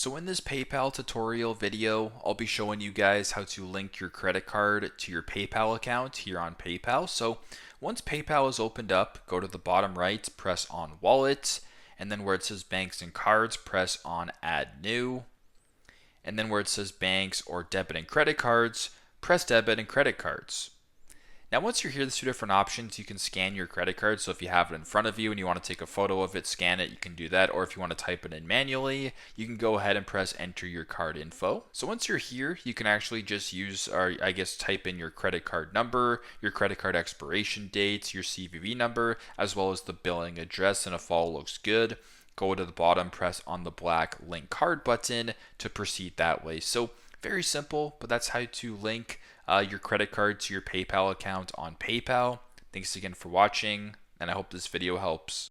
So in this PayPal tutorial video, I'll be showing you guys how to link your credit card to your PayPal account here on PayPal. So once PayPal is opened up, go to the bottom right, press on Wallet, and then where it says Banks and Cards, press on Add New. And then where it says Banks or Debit and Credit Cards, press Debit and Credit Cards. Now once you're here, there's two different options. You can scan your credit card, so if you have it in front of you and you want to take a photo of it, scan it, you can do that. Or if you want to type it in manually, you can go ahead and press enter your card info. So once you're here, you can actually just use, or I guess type in your credit card number, your credit card expiration dates, your CVV number, as well as the billing address, and if all looks good, go to the bottom, press on the black link card button to proceed that way. So very simple, but that's how to link your credit card to your PayPal account on PayPal. Thanks again for watching, and I hope this video helps.